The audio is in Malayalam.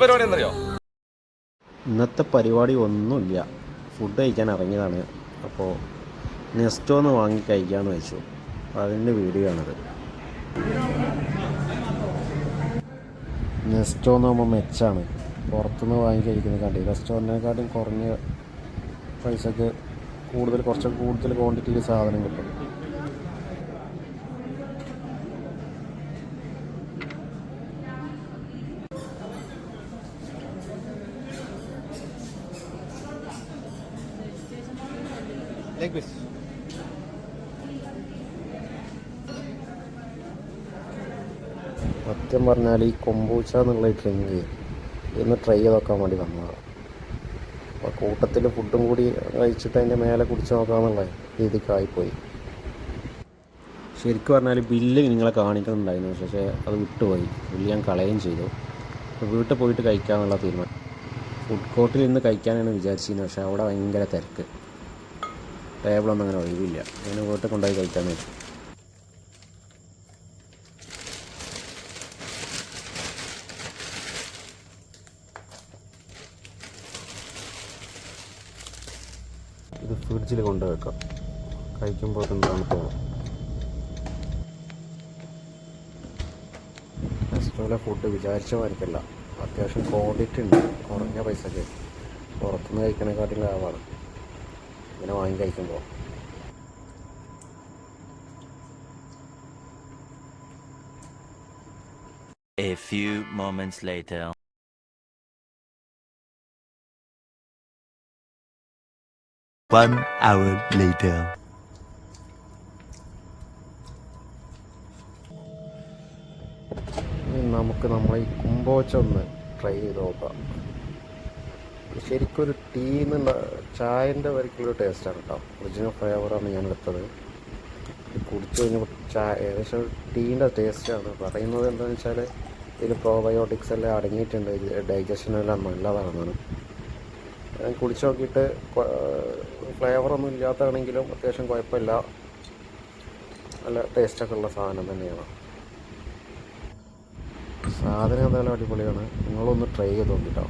പരിപാടി എന്നറിയോ? ഇന്നത്തെ പരിപാടി ഒന്നുമില്ല, ഫുഡ് കഴിക്കാൻ ഇറങ്ങിയതാണ്. അപ്പോൾ നെസ്റ്റോന്ന് വാങ്ങി കഴിക്കാമെന്ന് വെച്ചു. അതിൻ്റെ വീഡിയോ ആണത്. നെസ്റ്റോ എന്ന് പറയുമ്പോൾ മെച്ചാണ്. പുറത്തുനിന്ന് വാങ്ങി കഴിക്കുന്നതിനെക്കാട്ടി റെസ്റ്റോറൻറ്റിനെക്കാട്ടും കുറഞ്ഞ പൈസക്ക് കുറച്ചൊക്കെ കൂടുതൽ ക്വാണ്ടിറ്റിയിൽ സാധനം കിട്ടും. സത്യം പറഞ്ഞാൽ ഈ കൊമ്പൂച്ച എന്നുള്ള ഡ്രിങ്ക് ഇന്ന് ട്രൈ ചെയ്ത് നോക്കാൻ വേണ്ടി വന്നതാണ്. അപ്പോൾ കൂട്ടത്തിൽ ഫുഡും കൂടി കഴിച്ചിട്ട് അതിൻ്റെ മേലെ കുടിച്ച് നോക്കാമെന്നുള്ള രീതിക്കായിപ്പോയി. ശരിക്കും പറഞ്ഞാൽ ബില്ല് നിങ്ങളെ കാണിക്കുന്നുണ്ടായിരുന്നു, പക്ഷേ അത് വിട്ടുപോയി. ബില്ല് ഞാൻ കളയുകയും ചെയ്തു. അപ്പോൾ വീട്ടിൽ പോയിട്ട് കഴിക്കാമെന്നുള്ള തീരുമാനം. ഫുഡ് കോർട്ടിൽ നിന്ന് കഴിക്കാനാണ് വിചാരിച്ചിരുന്നത്, പക്ഷേ അവിടെ ഭയങ്കര തിരക്ക്, ടേബിളൊന്നും അങ്ങനെ ഒഴിവില്ല. അങ്ങനെ വീട്ടിൽ കൊണ്ടുപോയി കഴിക്കാമെന്ന് വെച്ചു. ഇത് ഫ്രിഡ്ജിൽ കൊണ്ട് വെക്കാം, കഴിക്കുമ്പോൾ തണുത്തോളും. റെസ്റ്റോറൻറ്റിലെ ഫുഡ് വിചാരിച്ച മാതിരിക്കല്ല, അത്യാവശ്യം ക്വാണ്ടിറ്റി ഉണ്ട്. കുറഞ്ഞ പൈസക്ക് പുറത്തുനിന്ന് കഴിക്കണേക്കാട്ടിലും ലാഭമാണ് ഇങ്ങനെ വാങ്ങി കഴിക്കുമ്പോൾ. A few moments later. 1 hour later. നമുക്ക് നമ്മളെ ഈ കുമ്പോച്ച ഒന്ന് ട്രൈ ചെയ്ത് നോക്കാം. ശരിക്കൊരു ടീ എന്നുള്ള ചായൻ്റെ വരയ്ക്കുള്ളൊരു ടേസ്റ്റാണ് കേട്ടോ. ഒറിജിനൽ ഫ്ലേവറാണ് ഞാൻ എടുത്തത്. കുടിച്ചു കഴിഞ്ഞപ്പോൾ ഏകദേശം ടീൻ്റെ ടേസ്റ്റാണ്. പറയുന്നത് എന്താണെന്ന് വെച്ചാൽ ഇതിൽ പ്രോബയോട്ടിക്സ് എല്ലാം അടങ്ങിയിട്ടുണ്ട്, ഡൈജഷനെല്ലാം നല്ലതാണെന്നാണ്. ഞാൻ കുടിച്ച് നോക്കിയിട്ട് ഫ്ലേവറൊന്നും ഇല്ലാത്തതാണെങ്കിലും അത്യാവശ്യം കുഴപ്പമില്ല, നല്ല ടേസ്റ്റൊക്കെ ഉള്ള സാധനം തന്നെയാണ്. സാധനം എന്തായാലും അടിപൊളിയാണ്. നിങ്ങളൊന്ന് ട്രൈ ചെയ്ത് നോക്കിട്ടോ.